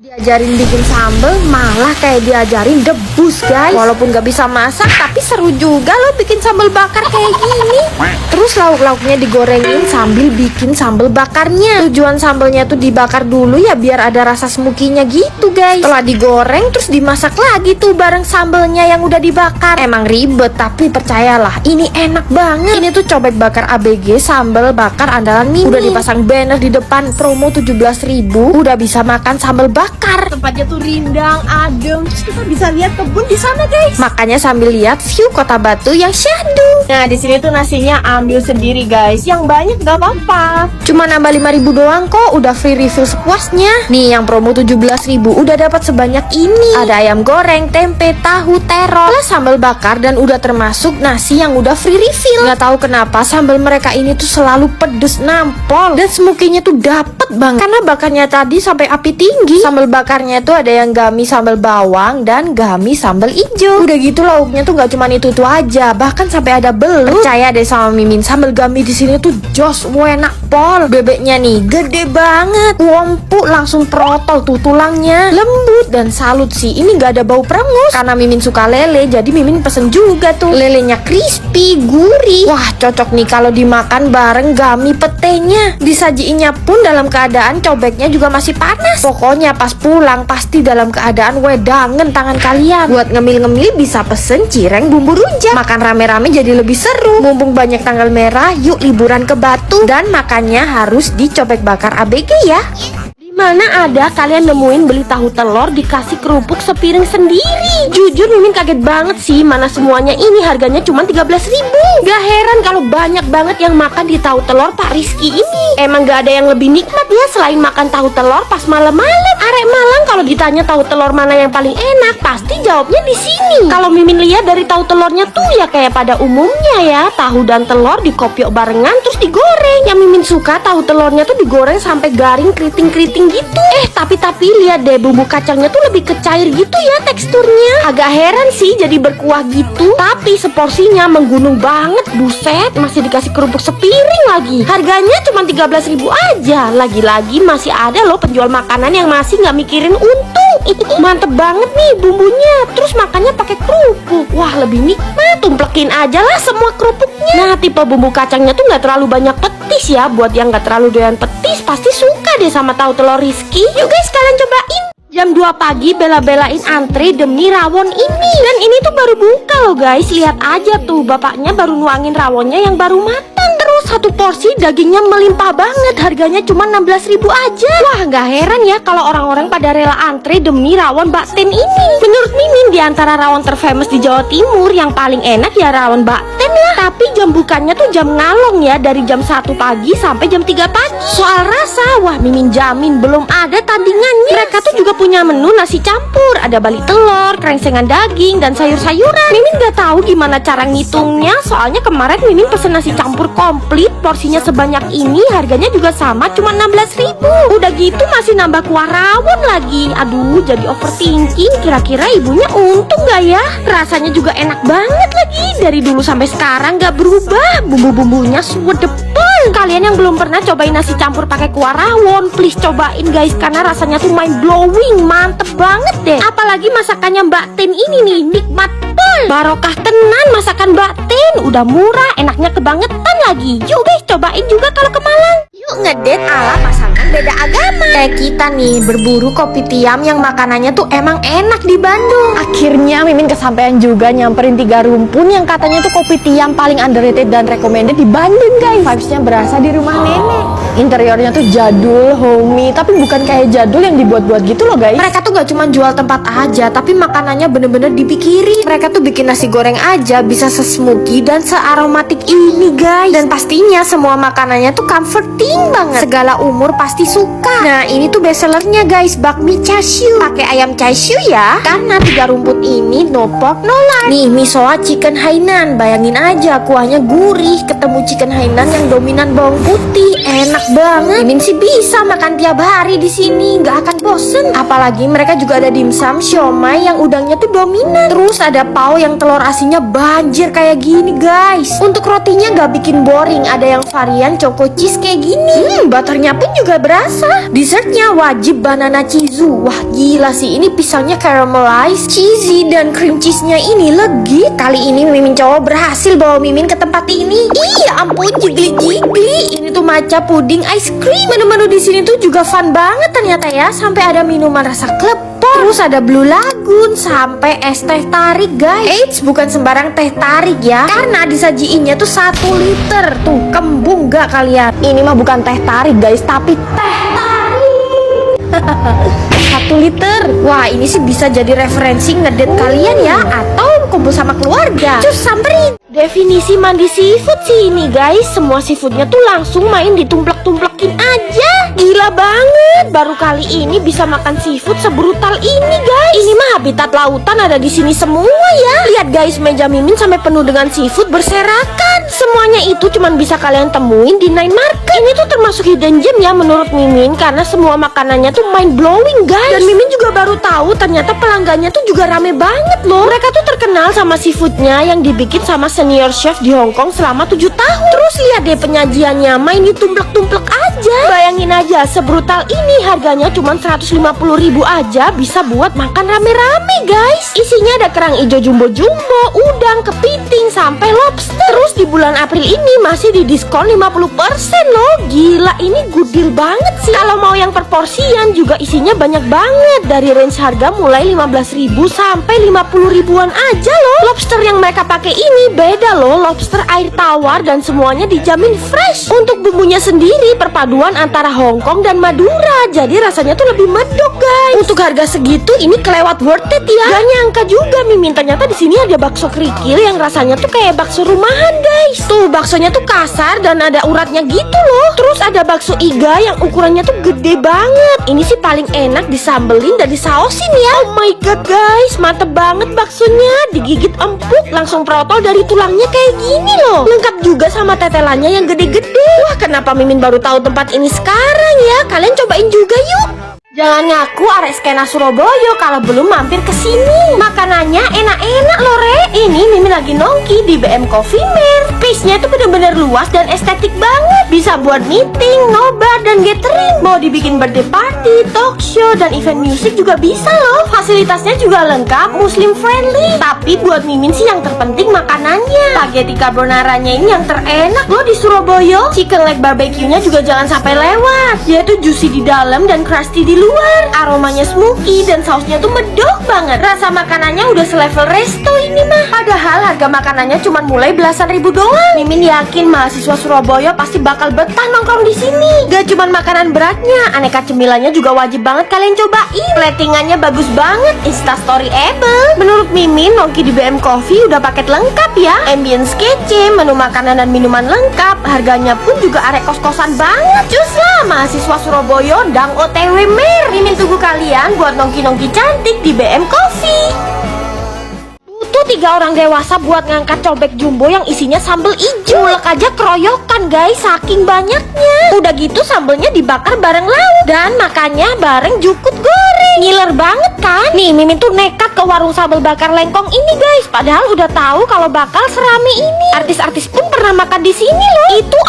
Diajarin bikin sambel malah kayak diajarin debus, guys. Walaupun gak bisa masak tapi seru juga loh bikin sambal bakar kayak gini. Terus lauk-lauknya digorengin sambil bikin sambal bakarnya. Tujuan sambelnya tuh dibakar dulu ya biar ada rasa smokinya gitu, guys. Setelah digoreng terus dimasak lagi tuh bareng sambelnya yang udah dibakar. Emang ribet tapi percayalah ini enak banget. Ini tuh cobek bakar ABG sambal bakar andalan Mimin. Udah dipasang banner di depan promo 17.000. Udah bisa makan sambal bakar. Tempatnya tuh rindang, adem, terus kita bisa lihat kebun di sana, guys. Makanya sambil lihat view Kota Batu yang syahdu. Nah, di sini tuh nasinya ambil sendiri, guys. Yang banyak gak apa-apa. Cuma nambah 5.000 doang kok, udah free refill sepuasnya. Nih, yang promo 17.000 udah dapat sebanyak ini. Ada ayam goreng, tempe, tahu, terong, plus sambal bakar dan udah termasuk nasi yang udah free refill. Gak tahu kenapa sambal mereka ini tuh selalu pedes nampol dan smokinya tuh dapet banget. Karena bakarnya tadi sampai api tinggi. Sambal bakarnya tuh ada yang gami sambal bawang dan gami sambal ijo. Udah gitu lauknya tuh gak cuma itu aja, bahkan sampai ada belut. Percaya deh sama Mimin, sambal gami di sini tuh jos enak pol. Bebeknya nih gede banget, empuk langsung protol tuh tulangnya, lembut dan salut sih. Ini gak ada bau perengus. Karena Mimin suka lele, jadi Mimin pesen juga tuh. Lelenya crispy, gurih. Wah cocok nih kalau dimakan bareng gami petenya. Disajiinnya pun dalam keadaan cobeknya juga masih panas. Pokoknya pas pulang pasti dalam keadaan wedangen tangan kalian. Buat ngemil-ngemil bisa pesen cireng bumbu rujak. Makan rame-rame jadi lebih seru. Mumpung banyak tanggal merah, yuk liburan ke Batu. Dan makannya harus di cobek bakar ABG ya. Mana ada kalian nemuin beli tahu telur dikasih kerupuk sepiring sendiri. Jujur Mimin kaget banget sih, mana semuanya ini harganya cuma 13.000. Gak heran kalau banyak banget yang makan di tahu telur Pak Rizky ini. Emang gak ada yang lebih nikmat ya selain makan tahu telur pas malam-malam. Arek Malang kalau ditanya tahu telur mana yang paling enak, pasti jawabnya di sini. Kalau Mimin lihat dari tahu telurnya tuh ya kayak pada umumnya ya, tahu dan telur dikopiok barengan terus digoreng. Yang Mimin suka tahu telurnya tuh digoreng sampai garing keriting-keriting gitu. Tapi lihat deh bumbu kacangnya tuh lebih kecair gitu ya teksturnya. Agak heran sih jadi berkuah gitu, tapi seporsinya menggunung banget. Buset, masih dikasih kerupuk sepiring lagi. Harganya cuma 13.000 aja. Lagi-lagi masih ada loh penjual makanan yang masih nggak mikirin untung. Mantep banget nih bumbunya. Terus makannya pakai kerupuk. Wah lebih nikmat. Tumplekin aja lah semua kerupuknya. Nah tipe bumbu kacangnya tuh nggak terlalu banyak petis ya. Buat yang nggak terlalu doyan petis pasti suka deh sama tahu telur Rizky. Yuk guys kalian cobain. Jam 2 pagi bela-belain antri demi rawon ini. Dan ini tuh baru buka loh guys. Lihat aja tuh bapaknya baru nuangin rawonnya yang baru matang. Terus satu porsi dagingnya melimpah banget. Harganya cuma 16.000 aja. Wah gak heran ya kalau orang-orang pada rela antri demi rawon Mbak Tin ini. Menurut Mimin di antara rawon terfamous di Jawa Timur yang paling enak ya rawon Mbak Tin lah. Tapi jam bukanya tuh jam ngalong ya, dari jam 1 pagi sampai jam 3 pagi. Soal rasa, wah Mimin jamin belum ada tandingannya. Mereka tuh juga punya menu nasi campur, ada bali telur, krengsengan daging, dan sayur-sayuran. Mimin gak tahu gimana cara ngitungnya, soalnya kemarin Mimin pesen nasi campur komplit, porsinya sebanyak ini, harganya juga sama, cuma 16.000. Udah gitu masih nambah kuah rawon lagi. Aduh, jadi overthinking, kira-kira ibunya untung gak ya? Rasanya juga enak banget lagi, dari dulu sampai sekarang gak berubah, bumbu-bumbunya swedepel. Kalian yang belum pernah cobain nasi campur pakai kuah rawon, please cobain guys, karena rasanya tuh mind blowing, mantep banget deh. Apalagi masakannya Mbak Tin ini nih, nikmat pol. Barokah tenan masakan Mbak Tin, udah murah, enaknya kebangetan lagi. Yuk guys cobain juga kalau ke Malang. Yuk ngedate ala pasangan beda agama. Kayak kita nih berburu kopi tiam yang makanannya tuh emang enak di Bandung. Akhirnya Mimin kesampaian juga nyamperin 3 rumpun yang katanya tuh kopi tiam paling underrated dan recommended di Bandung guys. Vibesnya berasa di rumah nenek. Interiornya tuh jadul, homey, tapi bukan kayak jadul yang dibuat-buat gitu loh guys. Mereka tuh gak cuma jual tempat aja, tapi makanannya bener-bener dipikirin. Mereka tuh bikin nasi goreng aja bisa se-smoky dan se-aromatik ini guys. Dan pastinya semua makanannya tuh comforting banget. Segala umur pasti suka. Nah ini tuh bestsellernya guys, bakmi chashu pakai ayam chashu ya. Karena 3 rumput ini no pork no lard. Nih misoa chicken Hainan, bayangin aja kuahnya gurih ketemu chicken Hainan yang dominan bawang putih, enak banget. Mimin sih bisa makan tiap hari di sini, nggak akan bosen. Apalagi mereka juga ada dimsum, siomay yang udangnya tuh dominan. Terus ada pao yang telur asinnya banjir kayak gini guys. Untuk rotinya nggak bikin boring, ada yang varian choco cheese kayak gini. Butternya pun juga berasa. Dessertnya wajib banana chizu. Wah gila sih, ini pisangnya caramelized, cheesy, dan cream cheese-nya ini legit. Kali ini Mimin cowok berhasil bawa Mimin ke tempat ini. Iya ampun, jigli-jigli. Ini tuh matcha puding ice cream. Menu-menu di sini tuh juga fun banget ternyata ya. Sampai ada minuman rasa klepon. Terus ada Blue Lagoon sampai es teh tarik guys. Eits, bukan sembarang teh tarik ya, karena disajiinnya tuh 1 liter. Tuh kembung gak kalian? Ini mah bukan teh tarik guys, tapi teh tarik. 1 liter. Wah ini sih bisa jadi referensi ngedate kalian ya, atau kumpul sama keluarga. Cus samperin. Definisi mandi seafood sih ini guys. Semua seafoodnya tuh langsung main ditumplek-tumplekin aja. Gila banget, baru kali ini bisa makan seafood sebrutal ini guys. Ini mah habitat lautan ada di sini semua ya. Lihat guys, meja Mimin sampai penuh dengan seafood berserakan. Semuanya itu cuman bisa kalian temuin di Night Market. Ini tuh termasuk hidden gem ya menurut Mimin, karena semua makanannya tuh mind blowing guys. Dan Mimin juga baru tahu ternyata pelanggannya tuh juga rame banget loh. Mereka tuh terkenal sama seafoodnya yang dibikin sama senior chef di Hong Kong selama 7 tahun. Terus lihat deh penyajiannya, main ditumplek-tumplek aja. Bayangin aja, sebrutal ini harganya cuma 150.000 aja bisa buat makan rame-rame guys. Isinya ada kerang hijau jumbo-jumbo, udang, kepiting, sampai lobster. Terus di bulan April ini masih didiskon 50% loh. Gila, ini good deal banget sih. Kalau mau yang per porsian juga isinya banyak banget. Dari range harga mulai 15.000 sampai 50 ribuan aja loh. Lobster yang mereka pakai ini beda loh, lobster air tawar dan semuanya dijamin fresh. Untuk bumbunya sendiri perpaduan antara Hong Kong dan Madura, jadi rasanya tuh lebih medok guys. Untuk harga segitu ini kelewat worth it ya. Gak nyangka juga Mimin ternyata di sini ada bakso kerikil yang rasanya tuh kayak bakso rumahan guys. Tuh baksonya tuh kasar dan ada uratnya gitu loh. Terus ada bakso iga yang ukurannya tuh gede banget. Ini sih paling enak disambelin dan disausin ya. Oh my god guys, mantep banget baksonya. Digigit empuk langsung protol dari tulangnya kayak gini loh. Lengkap juga sama tetelannya yang gede-gede. Wah kenapa Mimin baru tahu tempat ini sekarang ya? Kalian cobain juga yuk. Jangan ngaku arek skena Surabaya kalau belum mampir ke sini. Makanannya enak-enak loh re. Ini Mimin lagi nongki di BM Coffee Mart. Space-nya tuh bener-bener luas dan estetik banget. Bisa buat meeting, nobar, dan gathering. Mau dibikin birthday party, talk show, dan event musik juga bisa loh. Fasilitasnya juga lengkap, muslim friendly. Tapi buat Mimin sih yang terpenting makanannya. Spaghetti carbonaranya ini yang terenak loh di Surabaya. Chicken leg barbecue-nya juga jangan sampai lewat. Dia tuh juicy di dalam dan crusty di luar. Aromanya smoky dan sausnya tuh medok banget. Rasa makanannya udah selevel resto ini mah. Padahal harga makanannya cuma mulai belasan ribu doang. Mimin yakin mahasiswa Surabaya pasti bakal betah nongkrong di sini. Gak cuma makanan beratnya, aneka cemilannya juga wajib banget kalian cobain. Platingannya bagus banget, Instastoryable. Menurut Mimin, nongki di BM Coffee udah paket lengkap ya. Ambience kece, menu makanan dan minuman lengkap. Harganya pun juga arek kos-kosan banget. Cus lah, mahasiswa Surabaya ndang OTW mer. Mimin tunggu kalian buat nongki-nongki cantik di BM Coffee. Butuh 3 orang dewasa buat ngangkat cobek jumbo yang isinya sambal ijo. Ulek aja keroyokan guys, saking banyaknya. Udah gitu sambelnya dibakar bareng lauk dan makannya bareng jukut goreng. Ngiler banget kan? Nih Mimin tuh nekat ke warung sambal bakar lengkong ini guys. Padahal udah tahu kalau bakal serame ini. Artis-artis pun pernah makan di sini loh. Itu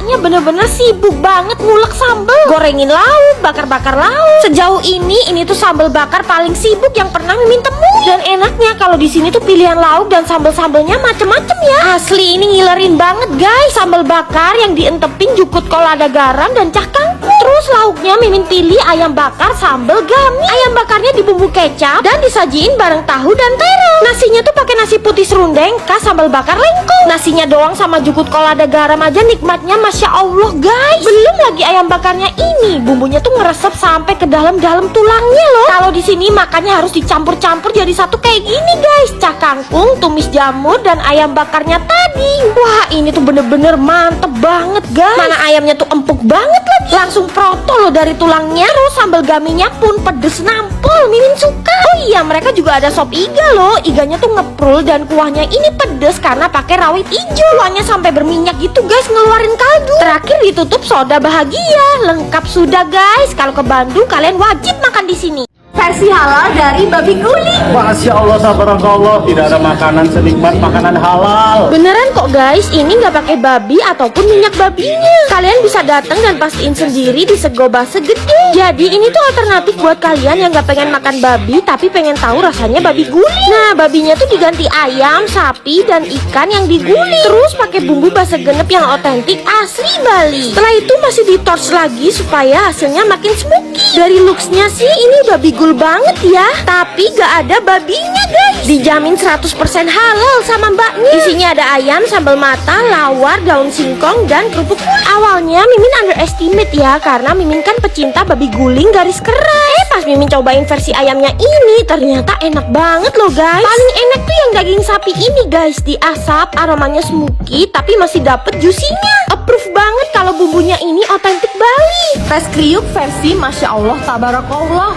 nya bener-bener sibuk banget ngulek sambal, gorengin lauk, bakar-bakar lauk. Sejauh ini tuh sambal bakar paling sibuk yang pernah Mimin temui. Dan enaknya kalau di sini tuh pilihan lauk dan sambal-sambalnya macem-macem ya. Asli ini ngilerin banget guys. Sambal bakar yang dientepin jukut kol ada garam dan cah kangkung. Terus lauknya Mimin pilih ayam bakar sambal gami. Ayam bakarnya dibumbu kecap dan disajiin bareng tahu dan terong. Nasinya tuh pakai nasi putih serundeng khas sambal bakar lengkong. Nasinya doang sama jukut kol ada garam aja nikmatnya Masya Allah guys. Belum lagi ayam bakarnya ini, bumbunya tuh ngeresep sampai ke dalam-dalam tulangnya loh. Kalau di sini makannya harus dicampur-campur jadi satu kayak gini guys. Cah kangkung, tumis jamur, dan ayam bakarnya tadi. Wah ini tuh bener-bener mantep banget guys. Mana ayamnya tuh empuk banget lagi. Langsung proto loh dari tulangnya. Terus sambal gaminya pun pedes nampol, Mimin suka. Oh iya mereka juga ada sop iga loh. Iganya tuh ngeprul dan kuahnya ini pedes karena pakai rawit hijau. Kuahnya sampai berminyak gitu guys, ngeluarin kaldu. Terakhir ditutup soda bahagia. Lengkap sudah guys. Kalau ke Bandung kalian wajib makan di sini. versi halal dari babi guling. Masya Allah, tabarakallah, tidak ada makanan senikmat makanan halal. Beneran kok guys, ini nggak pakai babi ataupun minyak babinya. Kalian bisa datang dan pastiin sendiri di Sego Base Gede. Jadi ini tuh alternatif buat kalian yang nggak pengen makan babi tapi pengen tahu rasanya babi guling. Nah, babinya tuh diganti ayam, sapi, dan ikan yang diguling. Terus pakai bumbu base genep yang otentik asli Bali. Setelah itu masih di torch lagi supaya hasilnya makin smoky. Dari looksnya sih ini babi gul banget ya, tapi gak ada babinya guys. Dijamin 100% halal sama mbaknya. Isinya ada ayam, sambal mata, lawar, daun singkong, dan kerupuk kulit. Awalnya Mimin underestimate ya, karena Mimin kan pecinta babi guling garis keras. Pas Mimin cobain versi ayamnya ini, ternyata enak banget loh guys. Paling enak tuh yang daging sapi ini guys, diasap, aromanya smoky, tapi masih dapet juicy-nya. Approve banget kalau bumbunya ini otentik Bali. Tes kriuk versi Masya Allah, tabarakallah.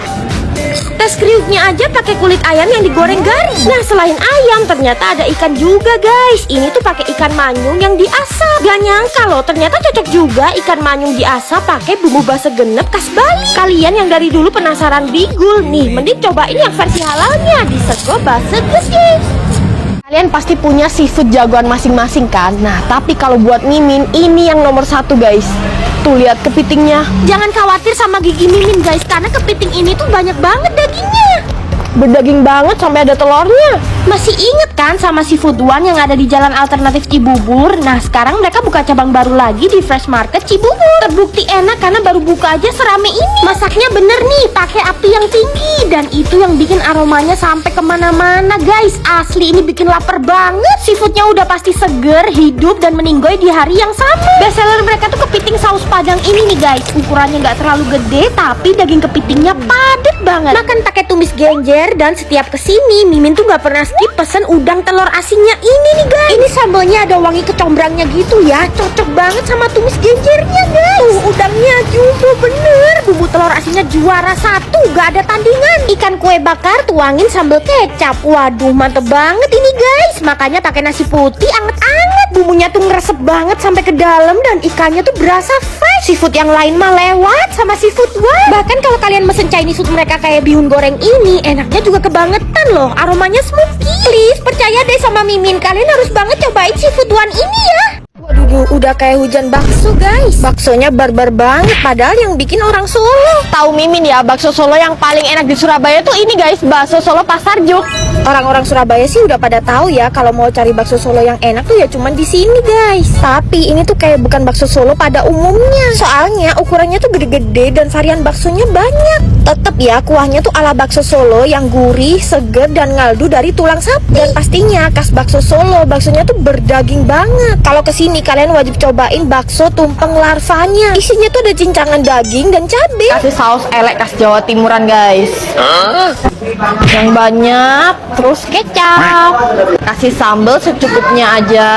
Tes kriuknya aja pakai kulit ayam yang digoreng garing. Nah, selain ayam ternyata ada ikan juga guys. Ini tuh pakai ikan manyung yang diasap. Gak nyangka loh, ternyata cocok juga ikan manyung diasap pakai bumbu base genep khas Bali. Kalian yang dari dulu penasaran bigul nih, mending cobain yang versi halalnya di Sego Base Gede. Kalian pasti punya seafood jagoan masing-masing kan? Nah, tapi kalau buat Mimin, ini yang nomor satu guys. Tuh lihat kepitingnya. Jangan khawatir sama gigi Mimin guys, karena kepiting ini tuh banyak banget dagingnya. Berdaging banget sampai ada telurnya. Masih inget kan sama Seafood One yang ada di Jalan Alternatif Cibubur? Nah, sekarang mereka buka cabang baru lagi di Fresh Market Cibubur. Terbukti enak karena baru buka aja serame ini. Masaknya bener nih, pakai api yang tinggi. Dan itu yang bikin aromanya sampai kemana-mana guys. Asli ini bikin lapar banget. Seafoodnya udah pasti seger, hidup, dan meninggoy di hari yang sama. Bestseller mereka tuh kepiting saus padang ini nih guys. Ukurannya nggak terlalu gede, tapi daging kepitingnya padat banget. Makan pakai tumis genjer. Dan setiap kesini Mimin tuh gak pernah skip pesen udang telur asinnya ini nih guys. Ini sambalnya ada wangi kecombrangnya gitu ya, cocok banget sama tumis genjernya guys. Tuh udangnya jumbo bener, bumbu telur asinnya juara satu, gak ada tandingan. Ikan kue bakar tuangin sambal kecap. Waduh, mantep banget ini guys. Makanya pakai nasi putih anget-anget. Bumbunya tuh ngeresep banget sampai ke dalam dan ikannya tuh berasa fresh. Seafood yang lain mah lewat sama Seafood One. Bahkan kalau kalian mesen Chinese food mereka kayak bihun goreng ini, enaknya juga kebangetan loh, aromanya smoky. Please percaya deh sama Mimin, kalian harus banget cobain Seafood One ini ya. Waduh, udah kayak hujan bakso guys. Baksonya barbar banget, padahal yang bikin orang Solo. Tahu Mimin ya, bakso Solo yang paling enak di Surabaya tuh ini guys, bakso Solo Pasar Juk. Orang-orang Surabaya sih udah pada tahu ya kalau mau cari bakso Solo yang enak tuh ya cuman di sini guys. Tapi ini tuh kayak bukan bakso Solo pada umumnya. Soalnya ukurannya tuh gede-gede dan varian baksonya banyak. Tetep ya, kuahnya tuh ala bakso Solo yang gurih, seger, dan ngaldu dari tulang sapi. Dan pastinya khas bakso Solo, baksonya tuh berdaging banget. Kalau kesini kalian wajib cobain bakso tumpeng larvanya. Isinya tuh ada cincangan daging dan cabai. Kasih saus elek khas Jawa Timuran guys. Yang banyak, terus kecap. Kasih sambal secukupnya aja.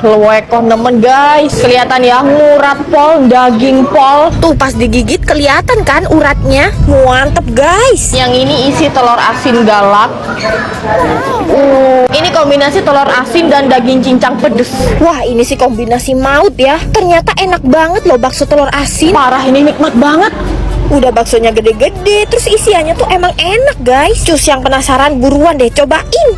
Lewek kondemen guys. Kelihatan ya, ngurat pol, daging pol. Tuh pas digigit kelihatan kan uratnya. Mantep guys. Yang ini isi telur asin galak. Ini kombinasi telur asin dan daging cincang pedes. Wah, ini sih kombinasi maut ya. Ternyata enak banget loh bakso telur asin. Parah, ini nikmat banget. Udah baksonya gede-gede, terus isiannya tuh emang enak guys. Cus yang penasaran buruan deh cobain.